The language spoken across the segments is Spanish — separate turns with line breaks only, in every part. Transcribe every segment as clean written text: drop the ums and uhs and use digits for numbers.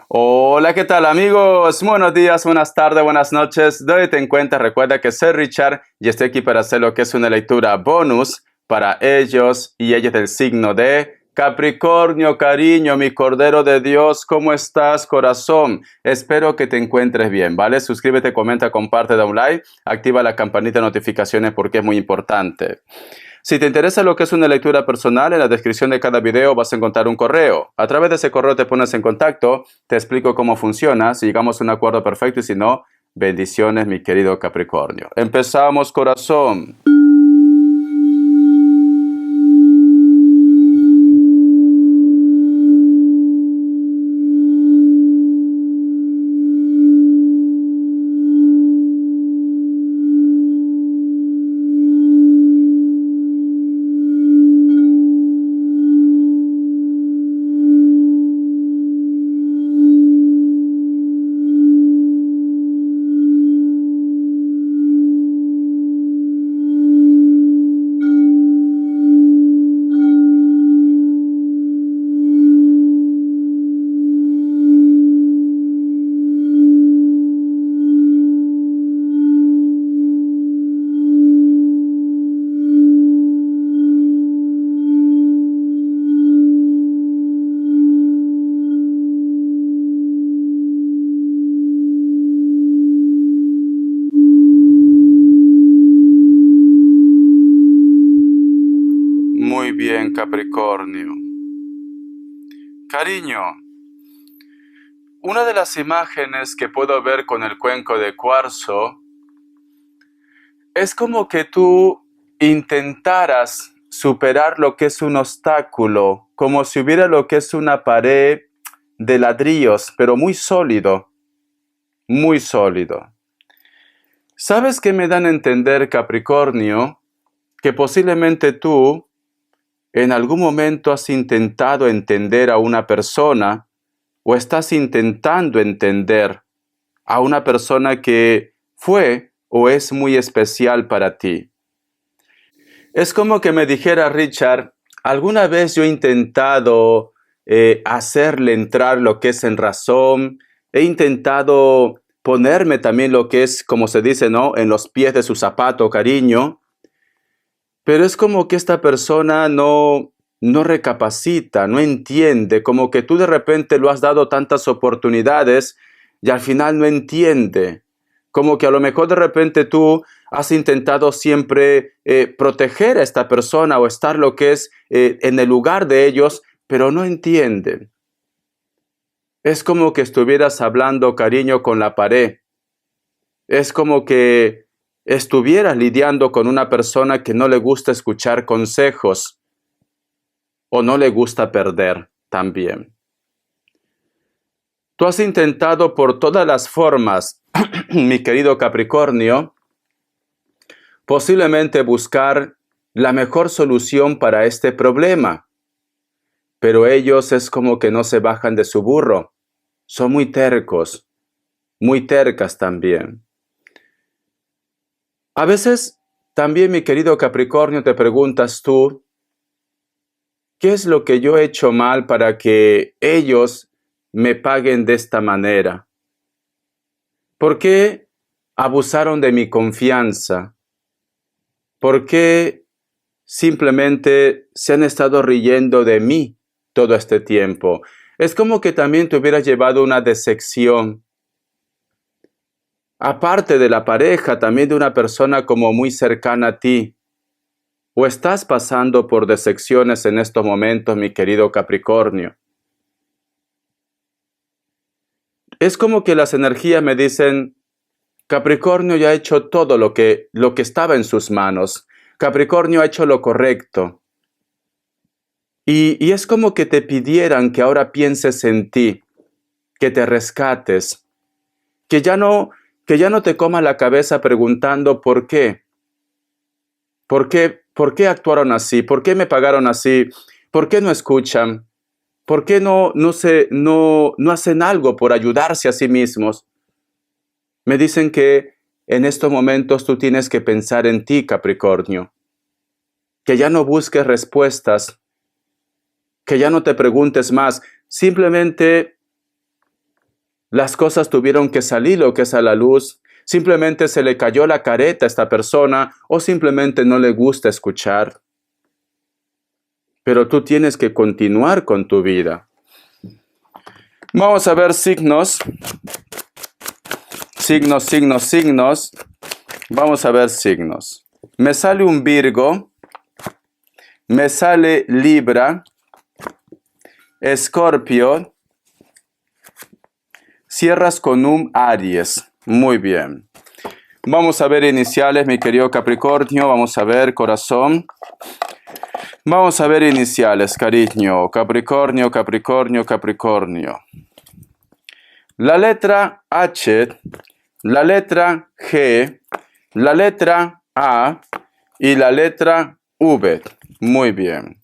Hola, ¿qué tal amigos? Buenos días, buenas tardes, buenas noches. Date en cuenta, recuerda que soy Richard y estoy aquí para hacer lo que es una lectura bonus para ellos y ellas del signo de Capricornio. Cariño, mi Cordero de Dios, ¿cómo estás, corazón? Espero que te encuentres bien, ¿vale? Suscríbete, comenta, comparte, da un like, activa la campanita de notificaciones porque es muy importante. Si te interesa lo que es una lectura personal, en la descripción de cada video vas a encontrar un correo. A través de ese correo te pones en contacto, te explico cómo funciona, si llegamos a un acuerdo perfecto y si no, bendiciones, mi querido Capricornio. Empezamos, corazón. Muy bien, Capricornio. Cariño, una de las imágenes que puedo ver con el cuenco de cuarzo es como que tú intentaras superar lo que es un obstáculo, como si hubiera lo que es una pared de ladrillos, pero muy sólido, muy sólido. ¿Sabes qué me dan a entender, Capricornio? Que posiblemente tú en algún momento has intentado entender a una persona o estás intentando entender a una persona que fue o es muy especial para ti. Es como que me dijera Richard, alguna vez yo he intentado hacerle entrar lo que es en razón, he intentado ponerme también lo que es, como se dice, ¿no? En los pies de su zapato, cariño, pero es como que esta persona no recapacita, no entiende, como que tú de repente lo has dado tantas oportunidades y al final no entiende. Como que a lo mejor de repente tú has intentado siempre proteger a esta persona o estar lo que es en el lugar de ellos, pero no entiende. Es como que estuvieras hablando, cariño, con la pared. Es como que estuvieras lidiando con una persona que no le gusta escuchar consejos o no le gusta perder también. Tú has intentado por todas las formas, mi querido Capricornio, posiblemente buscar la mejor solución para este problema, pero ellos es como que no se bajan de su burro, son muy tercos, muy tercas también. A veces también, mi querido Capricornio, te preguntas tú, ¿qué es lo que yo he hecho mal para que ellos me paguen de esta manera? ¿Por qué abusaron de mi confianza? ¿Por qué simplemente se han estado riendo de mí todo este tiempo? Es como que también te hubiera llevado una decepción. Aparte de la pareja, también de una persona como muy cercana a ti. ¿O estás pasando por decepciones en estos momentos, mi querido Capricornio? Es como que las energías me dicen, Capricornio ya ha hecho todo lo que estaba en sus manos. Capricornio ha hecho lo correcto. Y es como que te pidieran que ahora pienses en ti, que te rescates, que ya no, que ya no te coma la cabeza preguntando por qué. ¿Por qué actuaron así? ¿Por qué me pagaron así? ¿Por qué no escuchan? ¿Por qué no hacen algo por ayudarse a sí mismos? Me dicen que en estos momentos tú tienes que pensar en ti, Capricornio, que ya no busques respuestas, que ya no te preguntes más, simplemente Las cosas tuvieron que salir lo que es a la luz. Simplemente se le cayó la careta a esta persona o simplemente no le gusta escuchar. Pero tú tienes que continuar con tu vida. Vamos a ver signos. Signos, signos, signos. Vamos a ver signos. Me sale un Virgo. Me sale Libra. Escorpio. Cierras con un Aries. Muy bien. Vamos a ver iniciales, mi querido Capricornio. Vamos a ver corazón. Vamos a ver iniciales, cariño. Capricornio, Capricornio, Capricornio. La letra H, la letra G, la letra A y la letra V. Muy bien.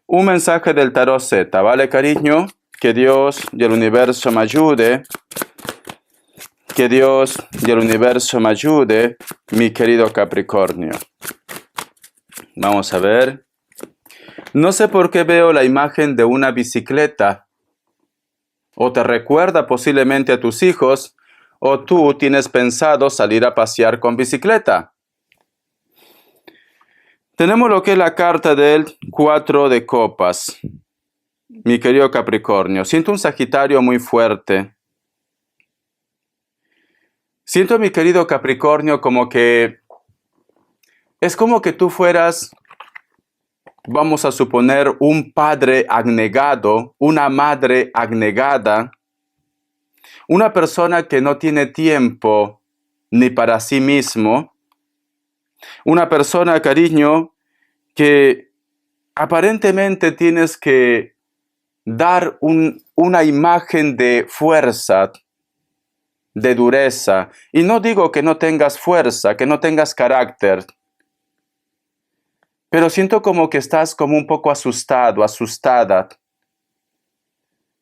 Un mensaje del tarot Z, ¿vale, cariño? Que Dios y el universo me ayude. Que Dios y el universo me ayude, mi querido Capricornio. Vamos a ver. No sé por qué veo la imagen de una bicicleta. O te recuerda posiblemente a tus hijos, o tú tienes pensado salir a pasear con bicicleta. Tenemos lo que es la carta del 4 de copas. Mi querido Capricornio, siento un Sagitario muy fuerte. Siento, mi querido Capricornio, como que es como que tú fueras, vamos a suponer, un padre abnegado, una madre abnegada, una persona que no tiene tiempo ni para sí mismo, una persona, cariño, que aparentemente tienes que dar una imagen de fuerza, de dureza. Y no digo que no tengas fuerza, que no tengas carácter, pero siento como que estás como un poco asustado, asustada.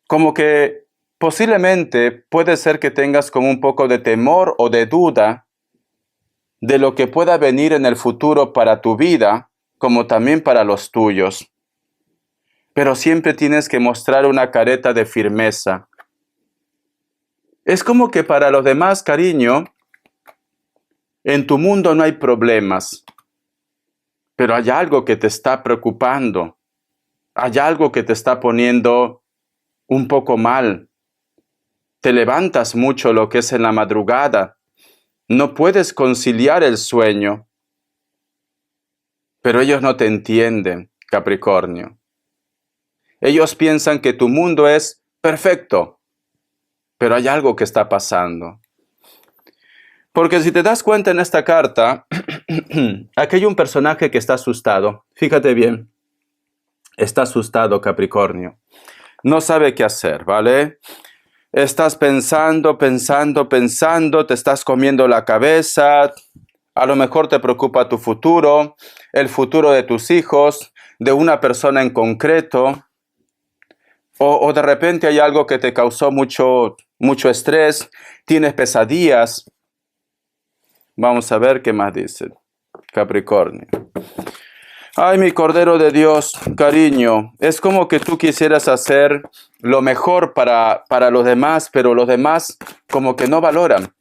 Como que posiblemente puede ser que tengas como un poco de temor o de duda de lo que pueda venir en el futuro para tu vida, como también para los tuyos. Pero siempre tienes que mostrar una careta de firmeza. Es como que para los demás, cariño, en tu mundo no hay problemas, pero hay algo que te está preocupando, hay algo que te está poniendo un poco mal. Te levantas mucho lo que es en la madrugada, no puedes conciliar el sueño, pero ellos no te entienden, Capricornio. Ellos piensan que tu mundo es perfecto, pero hay algo que está pasando. Porque si te das cuenta en esta carta, aquí hay un personaje que está asustado. Fíjate bien, está asustado, Capricornio. No sabe qué hacer, ¿vale? Estás pensando, te estás comiendo la cabeza. A lo mejor te preocupa tu futuro, el futuro de tus hijos, de una persona en concreto. O de repente hay algo que te causó mucho estrés, tienes pesadillas. Vamos a ver qué más dice Capricornio. Ay, mi Cordero de Dios, cariño, es como que tú quisieras hacer lo mejor para los demás, pero los demás como que no valoran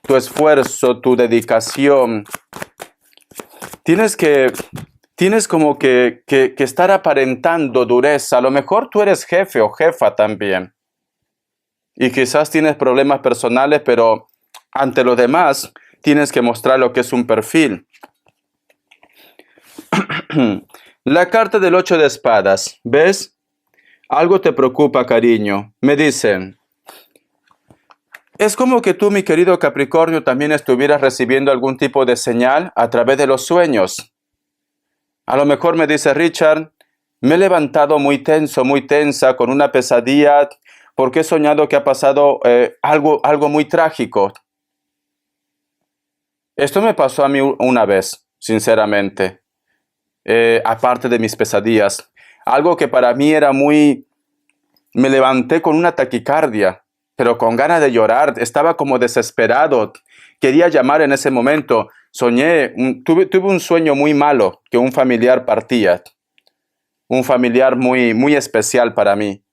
tu esfuerzo, tu dedicación. Tienes como que estar aparentando dureza. A lo mejor tú eres jefe o jefa también. Y quizás tienes problemas personales, pero ante los demás tienes que mostrar lo que es un perfil. La carta del 8 de espadas, ¿ves? Algo te preocupa, cariño. Me dicen, es como que tú, mi querido Capricornio, también estuvieras recibiendo algún tipo de señal a través de los sueños. A lo mejor me dice Richard, me he levantado muy tenso, muy tensa, con una pesadilla, porque he soñado que ha pasado algo muy trágico. Esto me pasó a mí una vez, sinceramente, aparte de mis pesadillas. Algo que para mí era me levanté con una taquicardia, pero con ganas de llorar, estaba como desesperado, quería llamar en ese momento. Soñé, tuve un sueño muy malo, que un familiar partía, un familiar muy especial para mí.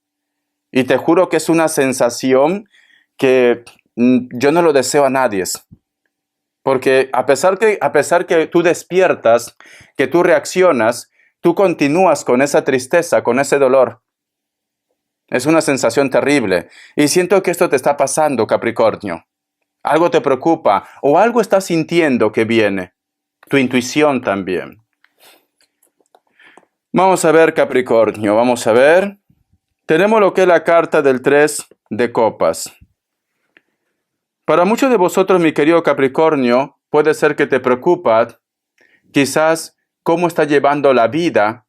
Y te juro que es una sensación que yo no lo deseo a nadie. Porque a pesar que tú despiertas, que tú reaccionas, tú continúas con esa tristeza, con ese dolor. Es una sensación terrible. Y siento que esto te está pasando, Capricornio. Algo te preocupa o algo estás sintiendo que viene. Tu intuición también. Vamos a ver, Capricornio, vamos a ver. Tenemos lo que es la carta del 3 de copas. Para muchos de vosotros, mi querido Capricornio, puede ser que te preocupa quizás cómo está llevando la vida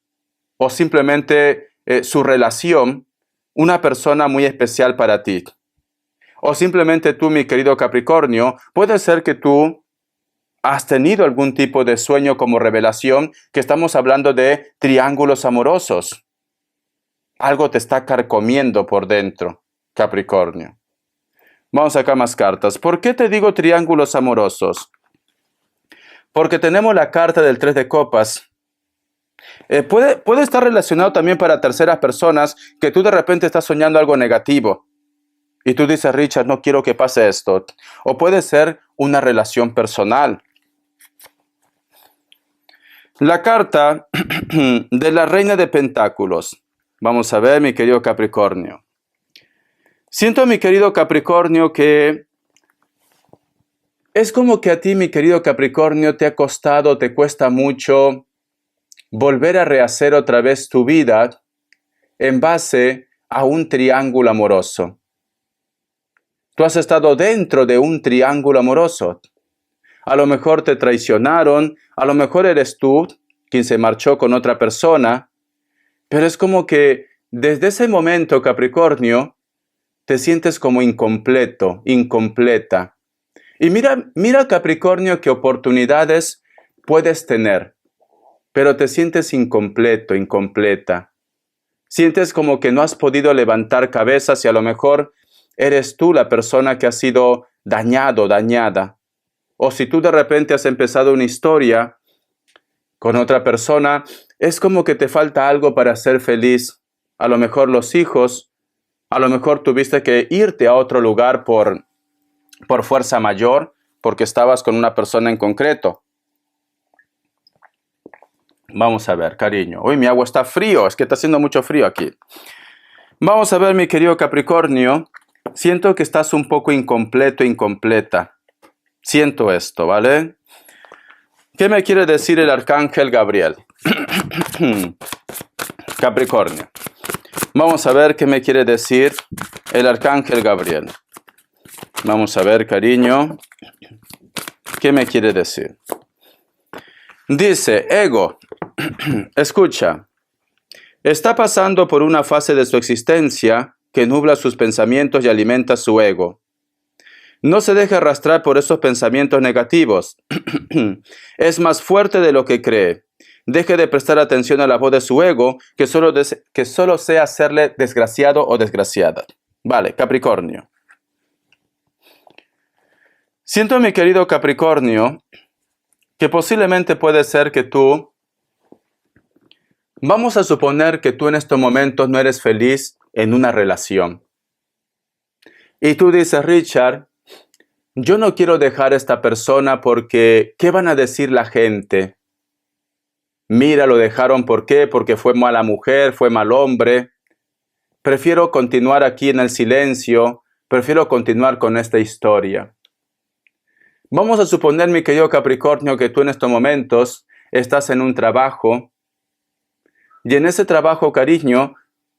o simplemente su relación una persona muy especial para ti. O simplemente tú, mi querido Capricornio, puede ser que tú has tenido algún tipo de sueño como revelación, que estamos hablando de triángulos amorosos. Algo te está carcomiendo por dentro, Capricornio. Vamos a sacar más cartas. ¿Por qué te digo triángulos amorosos? Porque tenemos la carta del 3 de copas. Puede estar relacionado también para terceras personas que tú de repente estás soñando algo negativo. Y tú dices, Richard, no quiero que pase esto. O puede ser una relación personal. La carta de la reina de pentáculos. Vamos a ver, mi querido Capricornio. Siento, mi querido Capricornio, que es como que a ti, mi querido Capricornio, te ha costado, te cuesta mucho volver a rehacer otra vez tu vida en base a un triángulo amoroso. Tú has estado dentro de un triángulo amoroso. A lo mejor te traicionaron, a lo mejor eres tú quien se marchó con otra persona, pero es como que desde ese momento, Capricornio, te sientes como incompleto, incompleta. Y mira, Capricornio, qué oportunidades puedes tener, pero te sientes incompleto, incompleta. Sientes como que no has podido levantar cabezas y a lo mejor eres tú la persona que ha sido dañado, dañada. O si tú de repente has empezado una historia con otra persona, es como que te falta algo para ser feliz. A lo mejor los hijos, a lo mejor tuviste que irte a otro lugar por fuerza mayor, porque estabas con una persona en concreto. Vamos a ver, cariño. Uy, mi agua está frío, es que está haciendo mucho frío aquí. Vamos a ver, mi querido Capricornio. Siento que estás un poco incompleto, incompleta. Siento esto, ¿vale? ¿Qué me quiere decir el arcángel Gabriel? Capricornio. Vamos a ver qué me quiere decir el arcángel Gabriel. Vamos a ver, cariño. ¿Qué me quiere decir? Dice, ego, escucha, está pasando por una fase de su existencia que nubla sus pensamientos y alimenta su ego. No se deje arrastrar por esos pensamientos negativos. Es más fuerte de lo que cree. Deje de prestar atención a la voz de su ego, que solo sea hacerle desgraciado o desgraciada. Vale, Capricornio. Siento, mi querido Capricornio, que posiblemente puede ser que tú, vamos a suponer que tú en estos momentos no eres feliz en una relación. Y tú dices, Richard, yo no quiero dejar a esta persona porque, ¿qué van a decir la gente? Mira, lo dejaron, ¿por qué? Porque fue mala mujer, fue mal hombre. Prefiero continuar aquí en el silencio, prefiero continuar con esta historia. Vamos a suponer, mi querido Capricornio, que tú en estos momentos estás en un trabajo y en ese trabajo, cariño,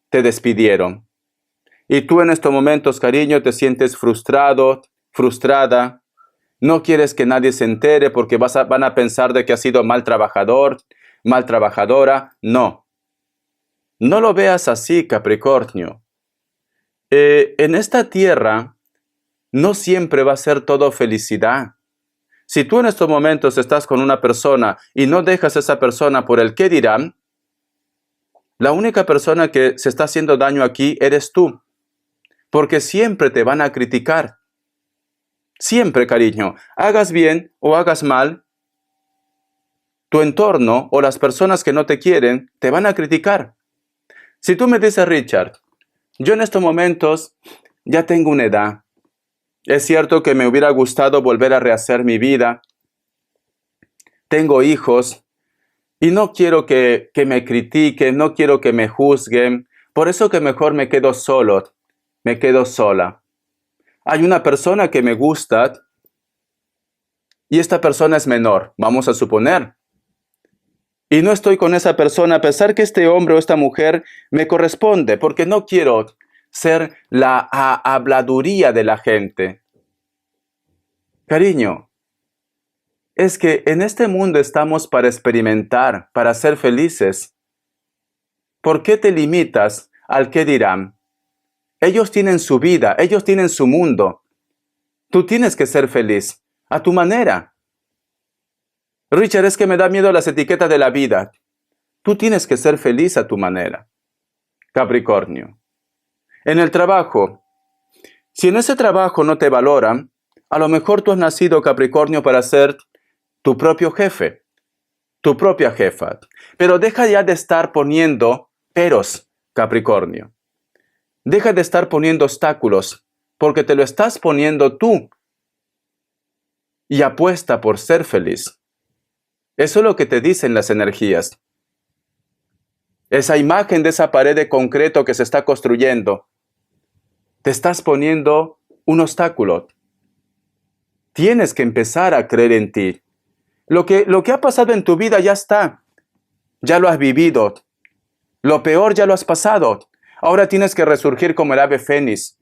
te despidieron. Y tú en estos momentos, cariño, te sientes frustrado, frustrada. No quieres que nadie se entere porque van a pensar de que has sido mal trabajador, mal trabajadora. No. No lo veas así, Capricornio. En esta tierra no siempre va a ser todo felicidad. Si tú en estos momentos estás con una persona y no dejas a esa persona por el qué dirán, la única persona que se está haciendo daño aquí eres tú. Porque siempre te van a criticar. Siempre, cariño, hagas bien o hagas mal, tu entorno o las personas que no te quieren te van a criticar. Si tú me dices, Richard, Yo en estos momentos ya tengo una edad. Es cierto que me hubiera gustado volver a rehacer mi vida. Tengo hijos y no quiero que me critiquen, no quiero que me juzguen. Por eso que mejor me quedo solo, me quedo sola. Hay una persona que me gusta y esta persona es menor, vamos a suponer. Y no estoy con esa persona a pesar que este hombre o esta mujer me corresponde, porque no quiero ser la habladuría de la gente. Cariño, es que en este mundo estamos para experimentar, para ser felices. ¿Por qué te limitas al qué dirán? Ellos tienen su vida, ellos tienen su mundo. Tú tienes que ser feliz, a tu manera. Richard, es que me da miedo las etiquetas de la vida. Tú tienes que ser feliz a tu manera. Capricornio. En el trabajo. Si en ese trabajo no te valoran, a lo mejor tú has nacido, Capricornio, para ser tu propio jefe, tu propia jefa. Pero deja ya de estar poniendo peros, Capricornio. Deja de estar poniendo obstáculos, porque te lo estás poniendo tú. Y apuesta por ser feliz. Eso es lo que te dicen las energías. Esa imagen de esa pared de concreto que se está construyendo, te estás poniendo un obstáculo. Tienes que empezar a creer en ti. Lo que ha pasado en tu vida ya está. Ya lo has vivido. Lo peor ya lo has pasado. Ahora tienes que resurgir como el ave fénix.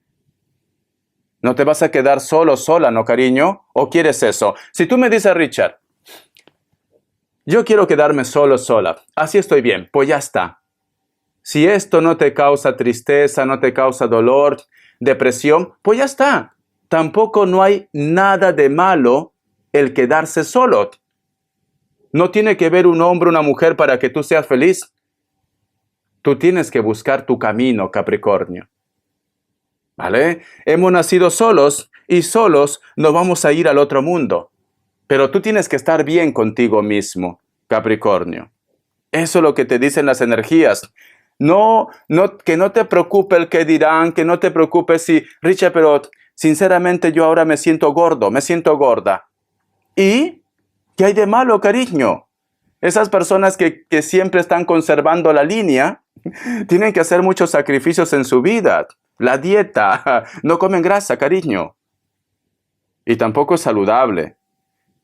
No te vas a quedar solo, sola, ¿no, cariño? ¿O quieres eso? Si tú me dices, Richard, yo quiero quedarme solo, sola. Así estoy bien. Pues ya está. Si esto no te causa tristeza, no te causa dolor, depresión, pues ya está. Tampoco no hay nada de malo el quedarse solo. No tiene que ver un hombre o una mujer para que tú seas feliz. Tú tienes que buscar tu camino, Capricornio. ¿Vale? Hemos nacido solos y solos nos vamos a ir al otro mundo. Pero tú tienes que estar bien contigo mismo, Capricornio. Eso es lo que te dicen las energías. Que no te preocupe el que dirán, que no te preocupes si, Richard, pero sinceramente yo ahora me siento gordo, me siento gorda. ¿Y qué hay de malo, cariño? Esas personas que siempre están conservando la línea, tienen que hacer muchos sacrificios en su vida. La dieta, no comen grasa, cariño. Y tampoco es saludable.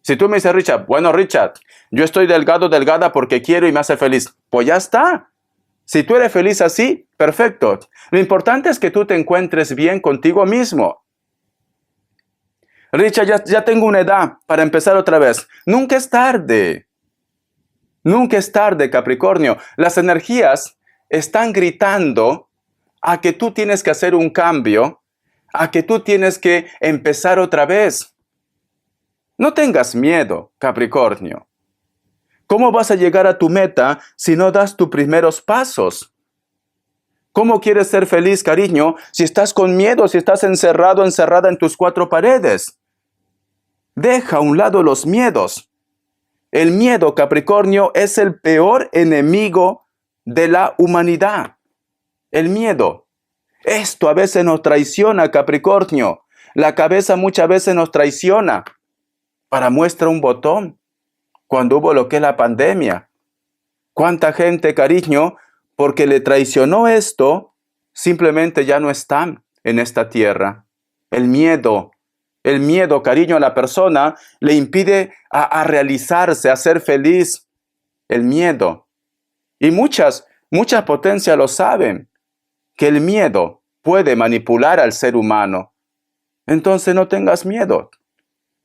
Si tú me dices, Richard, bueno, Richard, yo estoy delgado, delgada porque quiero y me hace feliz. Pues ya está. Si tú eres feliz así, perfecto. Lo importante es que tú te encuentres bien contigo mismo. Richard, ya tengo una edad para empezar otra vez. Nunca es tarde. Nunca es tarde, Capricornio. Las energías están gritando a que tú tienes que hacer un cambio, a que tú tienes que empezar otra vez. No tengas miedo, Capricornio. ¿Cómo vas a llegar a tu meta si no das tus primeros pasos? ¿Cómo quieres ser feliz, cariño, si estás con miedo, si estás encerrado, encerrada en tus cuatro paredes? Deja a un lado los miedos. El miedo, Capricornio, es el peor enemigo de la humanidad. El miedo. Esto a veces nos traiciona, Capricornio. La cabeza muchas veces nos traiciona. Para muestra un botón. Cuando hubo lo que es la pandemia. ¿Cuánta gente, cariño, porque le traicionó esto, simplemente ya no están en esta tierra? El miedo, cariño, a la persona le impide a realizarse, a ser feliz. El miedo. Y muchas potencias lo saben, que el miedo puede manipular al ser humano. Entonces no tengas miedo.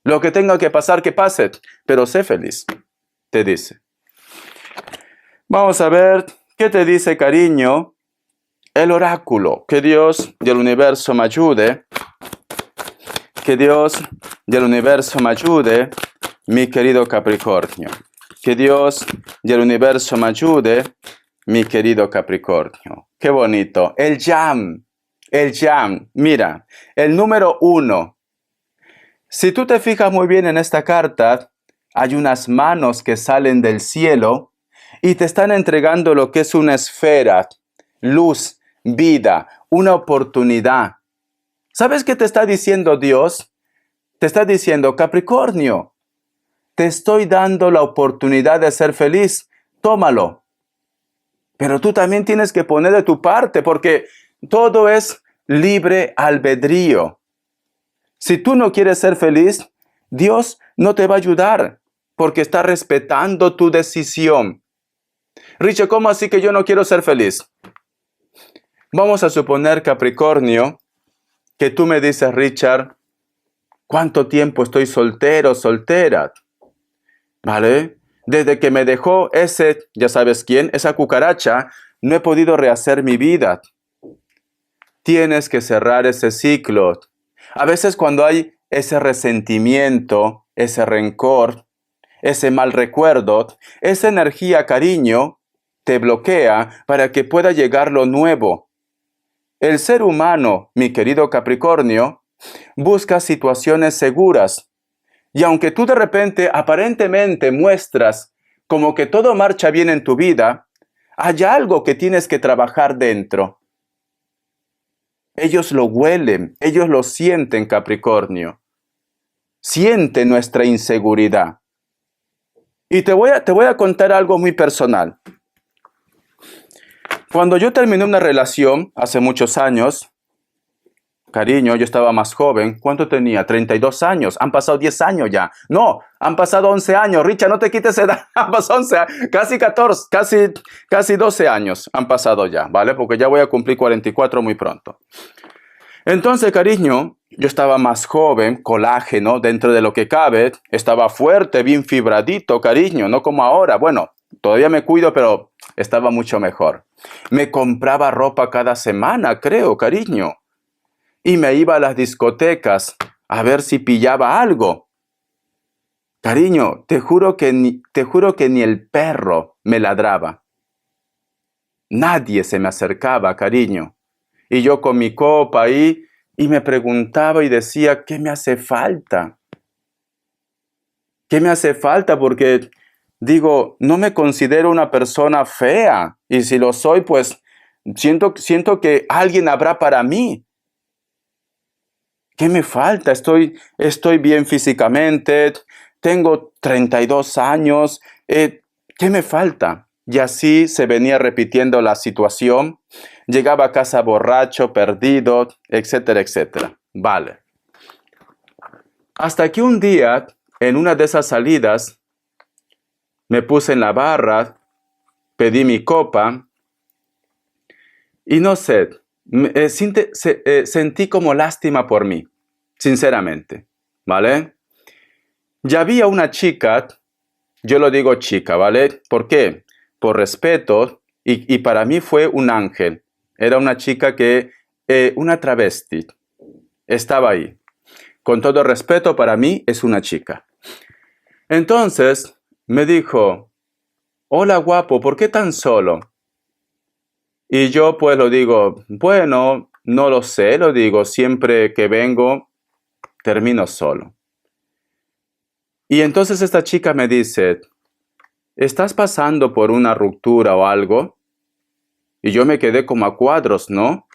Lo que tenga que pasar, que pase, pero sé feliz, te dice. Vamos a ver qué te dice, cariño, el oráculo. Que Dios y el universo me ayude. Que Dios y el universo me ayude, mi querido Capricornio. Que Dios y el universo me ayude, mi querido Capricornio. Qué bonito. El jam. Mira, el número 1. Si tú te fijas muy bien en esta carta, hay unas manos que salen del cielo y te están entregando lo que es una esfera, luz, vida, una oportunidad. ¿Sabes qué te está diciendo Dios? Te está diciendo, Capricornio, te estoy dando la oportunidad de ser feliz. Tómalo. Pero tú también tienes que poner de tu parte porque todo es libre albedrío. Si tú no quieres ser feliz, Dios no te va a ayudar porque está respetando tu decisión. Richard, ¿cómo así que yo no quiero ser feliz? Vamos a suponer, Capricornio, que tú me dices, Richard, ¿cuánto tiempo estoy soltero, soltera? ¿Vale? Desde que me dejó ese, ya sabes quién, esa cucaracha, no he podido rehacer mi vida. Tienes que cerrar ese ciclo. A veces cuando hay ese resentimiento, ese rencor, ese mal recuerdo, esa energía, cariño, te bloquea para que pueda llegar lo nuevo. El ser humano, mi querido Capricornio, busca situaciones seguras. Y aunque tú de repente aparentemente muestras como que todo marcha bien en tu vida, hay algo que tienes que trabajar dentro. Ellos lo huelen, ellos lo sienten, Capricornio. Sienten nuestra inseguridad. Y te voy a contar algo muy personal. Cuando yo terminé una relación hace muchos años, cariño, yo estaba más joven. ¿Cuánto tenía? 32 años. Han pasado 10 años ya. No, han pasado 11 años. Richard, no te quites edad. Han pasado 11, casi 14, casi 12 años han pasado ya, ¿vale? Porque ya voy a cumplir 44 muy pronto. Entonces, cariño, yo estaba más joven, colágeno dentro de lo que cabe. Estaba fuerte, bien fibradito, cariño, no como ahora. Bueno, todavía me cuido, pero estaba mucho mejor. Me compraba ropa cada semana, creo, cariño. Y me iba a las discotecas a ver si pillaba algo. Cariño, te juro que ni el perro me ladraba. Nadie se me acercaba, cariño. Y yo con mi copa ahí, y me preguntaba y decía, ¿qué me hace falta? ¿Qué me hace falta? Porque, digo, no me considero una persona fea. Y si lo soy, pues siento que alguien habrá para mí. ¿Qué me falta? Estoy bien físicamente, tengo 32 años, ¿qué me falta? Y así se venía repitiendo la situación. Llegaba a casa borracho, perdido, etcétera, etcétera. Vale. Hasta que un día, en una de esas salidas, me puse en la barra, pedí mi copa y no sé, sentí como lástima por mí, sinceramente, ¿vale? Ya había una chica, yo lo digo chica, ¿vale? ¿Por qué? Por respeto, y para mí fue un ángel. Era una chica una travesti, estaba ahí. Con todo respeto, para mí es una chica. Entonces me dijo, hola guapo, ¿por qué tan solo? Y yo pues lo digo, bueno, no lo sé, lo digo, siempre que vengo, termino solo. Y entonces esta chica me dice, ¿estás pasando por una ruptura o algo? Y yo me quedé como a cuadros, ¿no?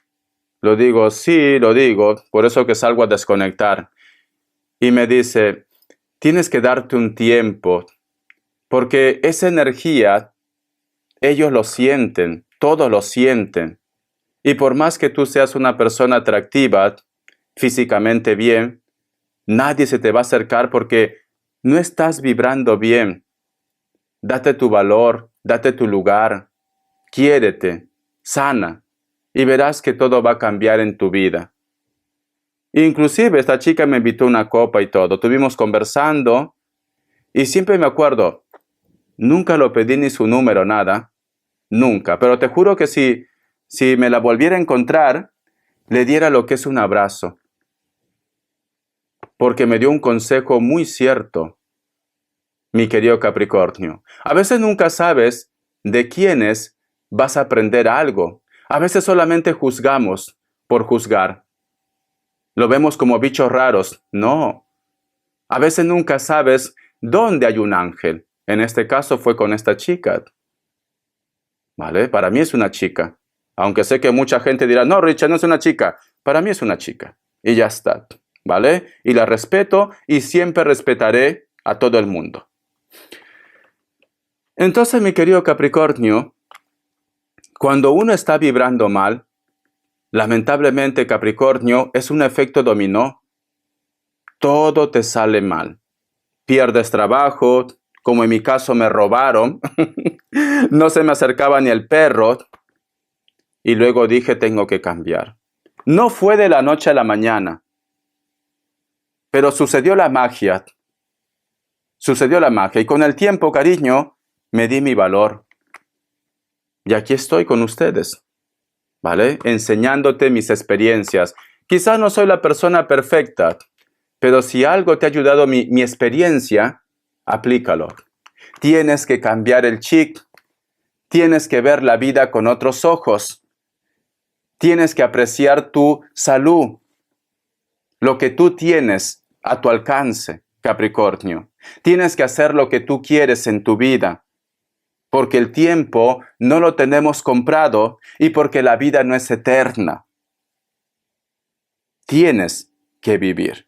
Lo digo, sí, lo digo, por eso que salgo a desconectar. Y me dice, tienes que darte un tiempo, porque esa energía, ellos lo sienten, todos lo sienten. Y por más que tú seas una persona atractiva, físicamente bien, nadie se te va a acercar porque no estás vibrando bien. Date tu valor, date tu lugar, quiérete, sana, y verás que todo va a cambiar en tu vida. Inclusive esta chica me invitó una copa y todo, estuvimos conversando, y siempre me acuerdo, nunca lo pedí ni su número, nada, nunca, pero te juro que si me la volviera a encontrar, le diera lo que es un abrazo, porque me dio un consejo muy cierto, mi querido Capricornio. A veces nunca sabes de quiénes vas a aprender algo. A veces solamente juzgamos por juzgar. Lo vemos como bichos raros. No. A veces nunca sabes dónde hay un ángel. En este caso fue con esta chica. ¿Vale? Para mí es una chica. Aunque sé que mucha gente dirá, no, Richard, no es una chica. Para mí es una chica. Y ya está, ¿vale? Y la respeto y siempre respetaré a todo el mundo. Entonces, mi querido Capricornio, cuando uno está vibrando mal, lamentablemente, Capricornio, es un efecto dominó. Todo te sale mal. Pierdes trabajo, como en mi caso me robaron. No se me acercaba ni el perro. Y luego dije, tengo que cambiar. No fue de la noche a la mañana. Pero sucedió la magia. Sucedió la magia. Y con el tiempo, cariño, me di mi valor. Y aquí estoy con ustedes, ¿vale? Enseñándote mis experiencias. Quizás no soy la persona perfecta, pero si algo te ha ayudado mi experiencia, aplícalo. Tienes que cambiar el chip. Tienes que ver la vida con otros ojos. Tienes que apreciar tu salud. Lo que tú tienes a tu alcance, Capricornio. Tienes que hacer lo que tú quieres en tu vida. Porque el tiempo no lo tenemos comprado y porque la vida no es eterna. Tienes que vivir.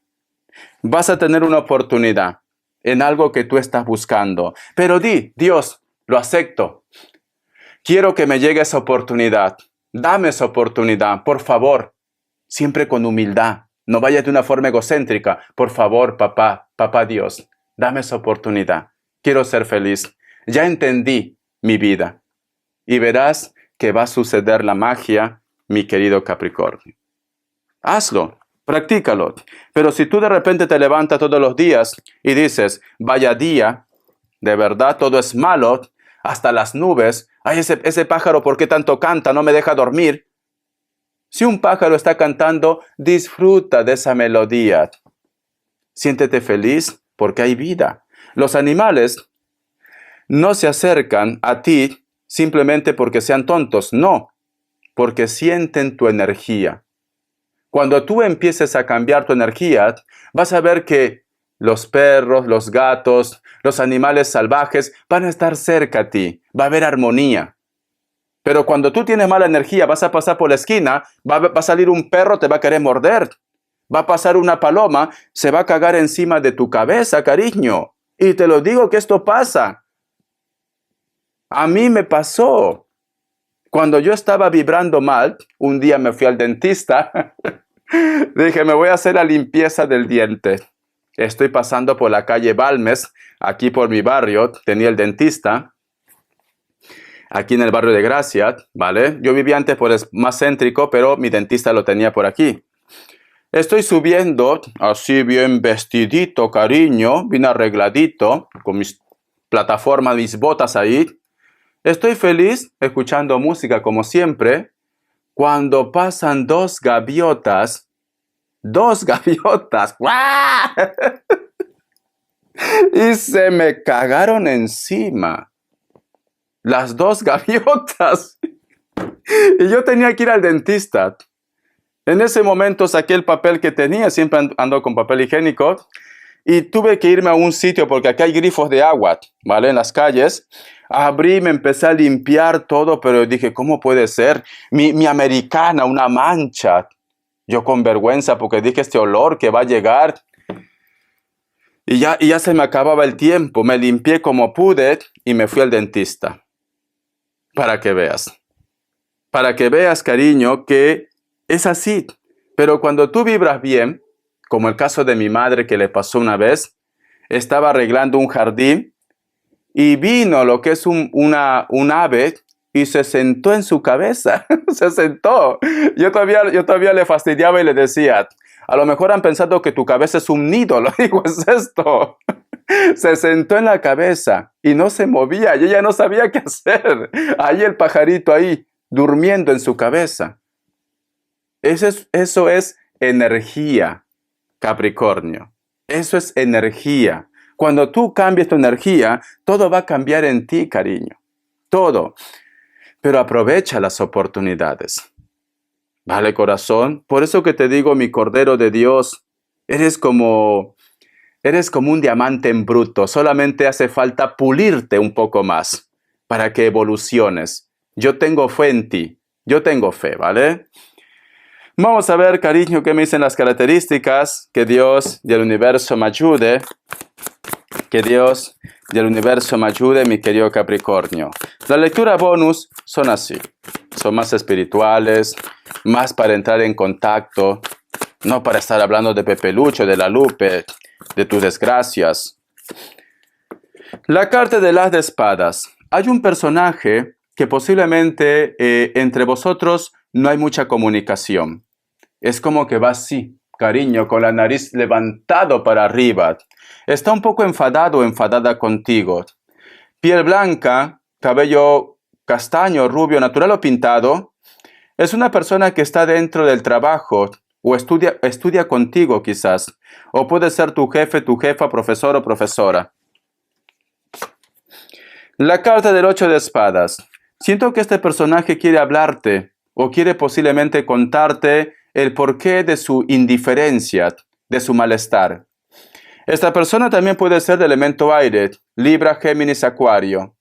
Vas a tener una oportunidad en algo que tú estás buscando. Pero Dios, lo acepto. Quiero que me llegue esa oportunidad. Dame esa oportunidad, por favor. Siempre con humildad. No vayas de una forma egocéntrica. Por favor, papá Dios, dame esa oportunidad. Quiero ser feliz. Ya entendí mi vida. Y verás que va a suceder la magia, mi querido Capricornio. Hazlo, practícalo. Pero si tú de repente te levantas todos los días y dices, vaya día, de verdad todo es malo, hasta las nubes, ay, ese pájaro, ¿por qué tanto canta? No me deja dormir. Si un pájaro está cantando, disfruta de esa melodía. Siéntete feliz porque hay vida. Los animales no se acercan a ti simplemente porque sean tontos, no, porque sienten tu energía. Cuando tú empieces a cambiar tu energía, vas a ver que los perros, los gatos, los animales salvajes van a estar cerca a ti, va a haber armonía. Pero cuando tú tienes mala energía, vas a pasar por la esquina, va a salir un perro, te va a querer morder. Va a pasar una paloma, se va a cagar encima de tu cabeza, cariño. Y te lo digo que esto pasa. A mí me pasó. Cuando yo estaba vibrando mal, un día me fui al dentista. Dije, me voy a hacer la limpieza del diente. Estoy pasando por la calle Balmes, aquí por mi barrio, tenía el dentista. Aquí en el barrio de Gracia, ¿vale? Yo vivía antes por el más céntrico, pero mi dentista lo tenía por aquí. Estoy subiendo, así bien vestidito, cariño, bien arregladito, con mis plataformas, mis botas ahí. Estoy feliz, escuchando música como siempre, cuando pasan dos gaviotas. ¡Dos gaviotas! ¡Guau! Y se me cagaron encima. Las dos gaviotas. Y yo tenía que ir al dentista. En ese momento saqué el papel que tenía, siempre ando con papel higiénico, y tuve que irme a un sitio porque aquí hay grifos de agua, ¿vale? En las calles. Abrí, me empecé a limpiar todo, pero dije, ¿cómo puede ser? Mi americana, una mancha. Yo con vergüenza porque dije este olor que va a llegar. Y ya se me acababa el tiempo. Me limpié como pude y me fui al dentista. Para que veas. Para que veas, cariño, que es así. Pero cuando tú vibras bien, como el caso de mi madre que le pasó una vez, estaba arreglando un jardín y vino lo que es un ave y se sentó en su cabeza. Se sentó. Yo todavía le fastidiaba y le decía, a lo mejor han pensado que tu cabeza es un nido. Lo digo, es esto. Se sentó en la cabeza y no se movía. Y ella no sabía qué hacer. Ahí el pajarito ahí, durmiendo en su cabeza. Eso es energía, Capricornio. Eso es energía. Cuando tú cambias tu energía, todo va a cambiar en ti, cariño. Todo. Pero aprovecha las oportunidades. ¿Vale, corazón? Por eso que te digo, mi Cordero de Dios, eres como un diamante en bruto. Solamente hace falta pulirte un poco más para que evoluciones. Yo tengo fe en ti. Yo tengo fe, ¿vale? Vamos a ver, cariño, qué me dicen las características. Que Dios y el universo me ayude. Que Dios y el universo me ayude, mi querido Capricornio. La lectura bonus son así. Son más espirituales, más para entrar en contacto, no para estar hablando de Pepe Lucho, de la Lupe, de tus desgracias. La carta del As de Espadas. Hay un personaje que posiblemente entre vosotros no hay mucha comunicación. Es como que va así, cariño, con la nariz levantado para arriba. Está un poco enfadado o enfadada contigo. Piel blanca, cabello castaño, rubio, natural o pintado. Es una persona que está dentro del trabajo o estudia contigo quizás. O puede ser tu jefe, tu jefa, profesor o profesora. La carta del 8 de espadas. Siento que este personaje quiere hablarte o quiere posiblemente contarte el porqué de su indiferencia, de su malestar. Esta persona también puede ser de elemento aire, Libra, Géminis, Acuario.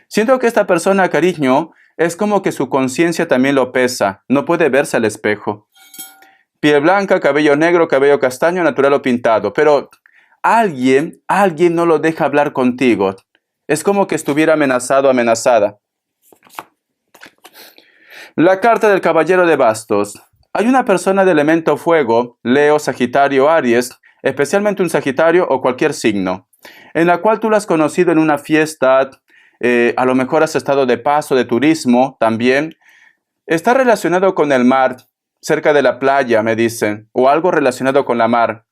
Siento que esta persona, cariño, es como que su conciencia también lo pesa, no puede verse al espejo. Piel blanca, cabello negro, cabello castaño, natural o pintado, pero alguien no lo deja hablar contigo. Es como que estuviera amenazado o amenazada. La carta del caballero de bastos. Hay una persona de elemento fuego, Leo, Sagitario, Aries, especialmente un Sagitario o cualquier signo, en la cual tú lo has conocido en una fiesta, a lo mejor has estado de paso, de turismo también. Está relacionado con el mar, cerca de la playa, me dicen, o algo relacionado con la mar.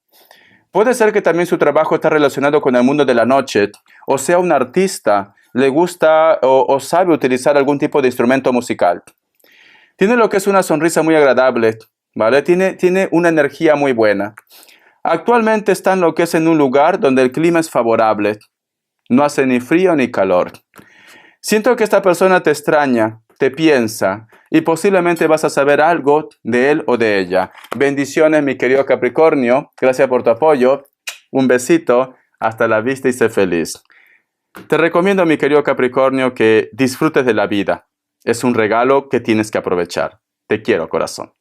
Puede ser que también su trabajo está relacionado con el mundo de la noche, o sea, un artista, le gusta o sabe utilizar algún tipo de instrumento musical. Tiene lo que es una sonrisa muy agradable, ¿vale? Tiene una energía muy buena. Actualmente está en lo que es en un lugar donde el clima es favorable. No hace ni frío ni calor. Siento que esta persona te extraña, te piensa y posiblemente vas a saber algo de él o de ella. Bendiciones, mi querido Capricornio. Gracias por tu apoyo. Un besito. Hasta la vista y sé feliz. Te recomiendo, mi querido Capricornio, que disfrutes de la vida. Es un regalo que tienes que aprovechar. Te quiero, corazón.